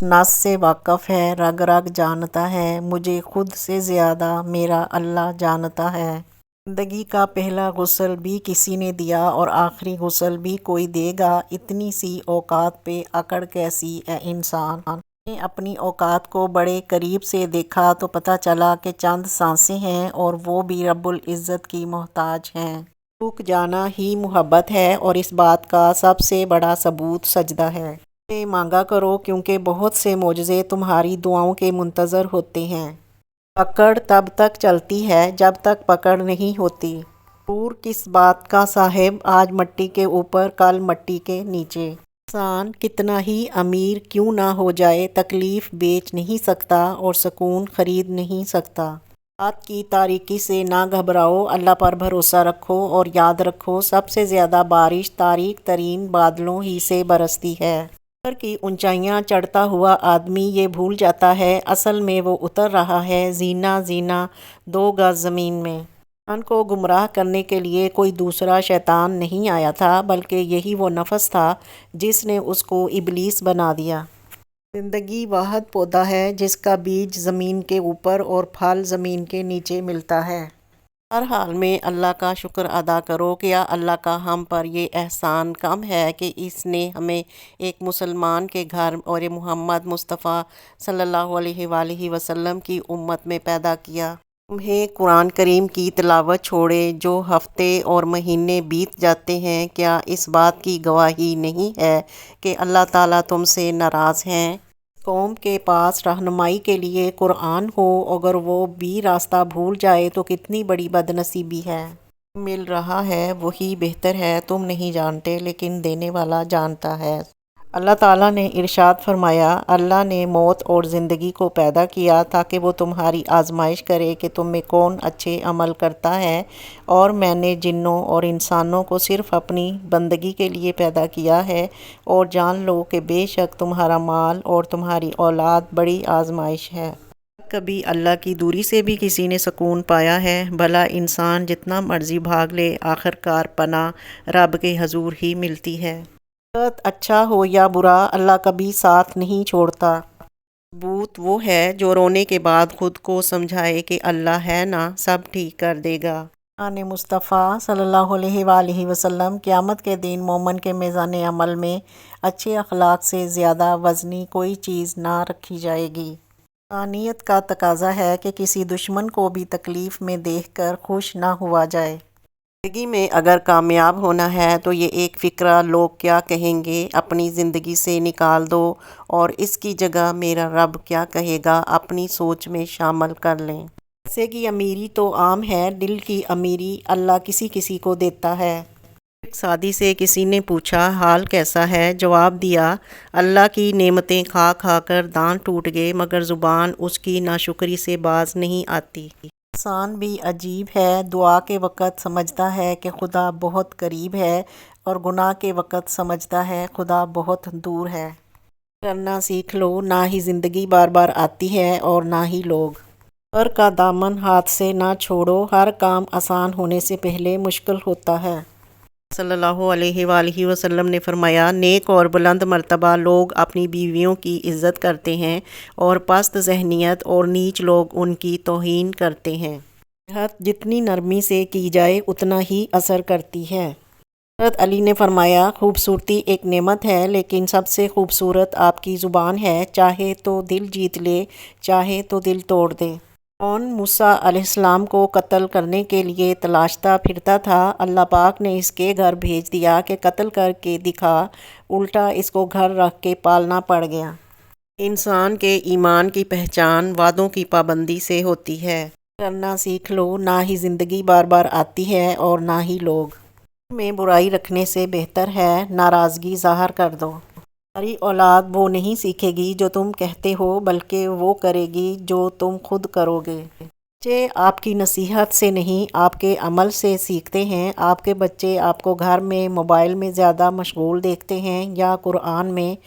नस से वाक़फ़ है, रग रग जानता है, मुझे खुद से ज़्यादा मेरा अल्लाह जानता है। ज़िंदगी का पहला गुस्ल भी किसी ने दिया और आखिरी गुस्ल भी कोई देगा। इतनी सी औकात पे अकड़ कैसी है इंसान। ने अपनी औकात को बड़े करीब से देखा तो पता चला कि चंद सांसें हैं और वो भी रब्बुल इज़्ज़त की मोहताज हैं। रुक जाना ही मोहब्बत है और इस बात का सबसे बड़ा सबूत सजदा है। से मांगा करो क्योंकि बहुत से मोजज़े तुम्हारी दुआओं के मुंतज़र होते हैं। पकड़ तब तक चलती है जब तक पकड़ नहीं होती। दूर किस बात का साहिब, आज मट्टी के ऊपर कल मट्टी के नीचे। इंसान कितना ही अमीर क्यों ना हो जाए, तकलीफ़ बेच नहीं सकता और सुकून ख़रीद नहीं सकता। रात की तारीकी से ना घबराओ, अल्लाह पर भरोसा रखो और याद रखो सबसे ज़्यादा बारिश तारीक तरीन बादलों ही से बरसती है। ऊपर की ऊंचाइयां चढ़ता हुआ आदमी ये भूल जाता है असल में वो उतर रहा है जीना जीना 2 गज ज़मीन में। इंसान को गुमराह करने के लिए कोई दूसरा शैतान नहीं आया था, बल्कि यही वो नफस था जिसने उसको इबलीस बना दिया। ज़िंदगी वाहद पौधा है जिसका बीज ज़मीन के ऊपर और फल ज़मीन के नीचे मिलता है। हर हाल में अल्लाह का शुक्र अदा करो। क्या अल्लाह का हम पर ये एहसान कम है कि इसने हमें एक मुसलमान के घर और मोहम्मद मुस्तफ़ा सल्लल्लाहु अलैहि वसल्लम की उम्मत में पैदा किया। तुम्हें कुरान करीम की तिलावत छोड़े जो हफ्ते और महीने बीत जाते हैं, क्या इस बात की गवाही नहीं है कि अल्लाह ताला तुमसे नाराज़ हैं। कौम के पास रहनुमाई के लिए कुरान हो, अगर वो भी रास्ता भूल जाए तो कितनी बड़ी बदनसीबी है। मिल रहा है वही बेहतर है, तुम नहीं जानते लेकिन देने वाला जानता है। अल्लाह ताला ने इरशाद फरमाया, अल्लाह ने मौत और ज़िंदगी को पैदा किया ताकि वो तुम्हारी आजमाइश करे कि तुम में कौन अच्छे अमल करता है, और मैंने जिन्नों और इंसानों को सिर्फ़ अपनी बंदगी के लिए पैदा किया है, और जान लो कि बेशक तुम्हारा माल और तुम्हारी औलाद बड़ी आजमाइश है। कभी अल्लाह की दूरी से भी किसी ने सुकून पाया है? भला इंसान जितना मर्जी भाग ले, आखिरकार पनाह रब के हजूर ही मिलती है। अच्छा हो या बुरा, अल्लाह कभी साथ नहीं छोड़ता। सबूत वो है जो रोने के बाद खुद को समझाए कि अल्लाह है ना, सब ठीक कर देगा। आने मुस्तफ़ा सल्लल्लाहु अलैहि वसल्लम, क़यामत के दिन मोमन के मीज़ान अमल में अच्छे अखलाक से ज़्यादा वज़नी कोई चीज़ ना रखी जाएगी। इंसानियत का तकाज़ा है कि किसी दुश्मन को भी तकलीफ़ में देखकर खुश ना हुआ जाए। ज़िंदगी में अगर कामयाब होना है तो ये एक फ़िक्रा लोग क्या कहेंगे अपनी ज़िंदगी से निकाल दो और इसकी जगह मेरा रब क्या कहेगा अपनी सोच में शामिल कर लें। पैसे की अमीरी तो आम है, दिल की अमीरी अल्लाह किसी किसी को देता है। एक शादी से किसी ने पूछा हाल कैसा है, जवाब दिया अल्लाह की नेमतें खा खा कर दांत टूट गए, मगर ज़ुबान उसकी नाशुक्री से बाज नहीं आती। इंसान भी अजीब है, दुआ के वक़्त समझता है कि खुदा बहुत करीब है और गुनाह के वक़्त समझता है खुदा बहुत दूर है। करना सीख लो, ना ही ज़िंदगी बार बार आती है और ना ही लोग। सब्र का दामन हाथ से ना छोड़ो, हर काम आसान होने से पहले मुश्किल होता है। सल्लल्लाहु अलैहि वसल्लम ने फरमाया, नेक और बुलंद मर्तबा लोग अपनी बीवियों की इज़्ज़त करते हैं और पस्त ज़हनियत और नीच लोग उनकी तौहीन करते हैं। नसीहत जितनी नरमी से की जाए उतना ही असर करती है। हज़रत अली ने फरमाया, खूबसूरती एक नेमत है लेकिन सबसे खूबसूरत आपकी ज़ुबान है, चाहे तो दिल जीत ले, चाहे तो दिल तोड़ दे। कौन मूसा अलैहिस्सलाम को कत्ल करने के लिए तलाशता फिरता था, अल्लाह पाक ने इसके घर भेज दिया कि कत्ल करके दिखा, उल्टा इसको घर रख के पालना पड़ गया। इंसान के ईमान की पहचान वादों की पाबंदी से होती है। करना सीख लो, ना ही ज़िंदगी बार बार आती है और ना ही लोग। में बुराई रखने से बेहतर है नाराज़गी ज़ाहिर कर दो। हमारी औलाद वो नहीं सीखेगी जो तुम कहते हो, बल्कि वो करेगी जो तुम खुद करोगे। बच्चे आपकी नसीहत से नहीं आपके अमल से सीखते हैं। आपके बच्चे आपको घर में मोबाइल में ज़्यादा मशगूल देखते हैं या कुरान में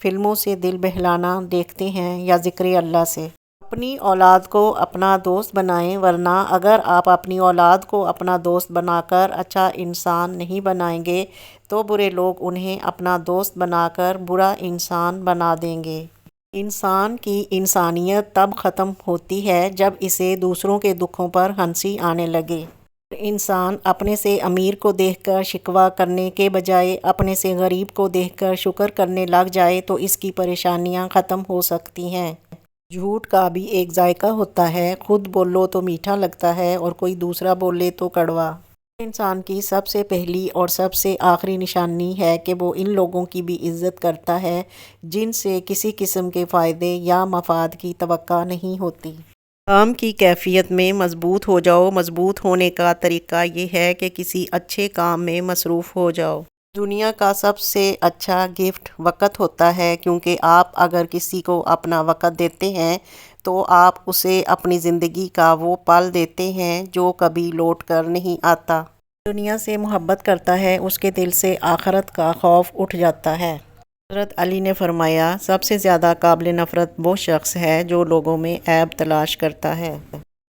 फ़िल्मों से दिल बहलाना देखते हैं या ज़िक्र अल्लाह से। अपनी औलाद को अपना दोस्त बनाएं, वरना अगर आप अपनी औलाद को अपना दोस्त बनाकर अच्छा इंसान नहीं बनाएंगे तो बुरे लोग उन्हें अपना दोस्त बनाकर बुरा इंसान बना देंगे। انسان کی انسانیت تب ختم ہوتی ہے جب اسے دوسروں کے دکھوں پر ہنسی آنے لگے۔ انسان اپنے سے امیر کو دیکھ کر شکوہ کرنے کے بجائے اپنے سے غریب کو دیکھ کر شکر کرنے لگ جائے تو اس کی پریشانیاں ختم ہو سکتی ہیں۔ جھوٹ کا بھی ایک ذائقہ ہوتا ہے، خود بولو تو میٹھا لگتا ہے اور کوئی دوسرا بولے تو کڑوا۔ انسان کی سب سے پہلی اور سب سے آخری نشانی ہے کہ وہ ان لوگوں کی بھی عزت کرتا ہے جن سے کسی قسم کے فائدے یا مفاد کی توقع نہیں ہوتی۔ کام کی کیفیت میں مضبوط ہو جاؤ۔ مضبوط ہونے کا طریقہ یہ ہے کہ کسی اچھے کام میں مصروف ہو جاؤ۔ دنیا کا سب سے اچھا گفٹ وقت ہوتا ہے، کیونکہ آپ اگر کسی کو اپنا وقت دیتے ہیں تو آپ اسے اپنی زندگی کا وہ پل دیتے ہیں جو کبھی لوٹ کر نہیں آتا۔ دنیا سے محبت کرتا ہے، اس کے دل سے آخرت کا خوف اٹھ جاتا ہے۔ حضرت علی نے فرمایا، سب سے زیادہ قابل نفرت وہ شخص ہے جو لوگوں میں عیب تلاش کرتا ہے۔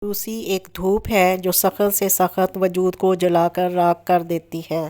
دوسری ایک دھوپ ہے جو سخت سے سخت وجود کو جلا کر راکھ کر دیتی ہے۔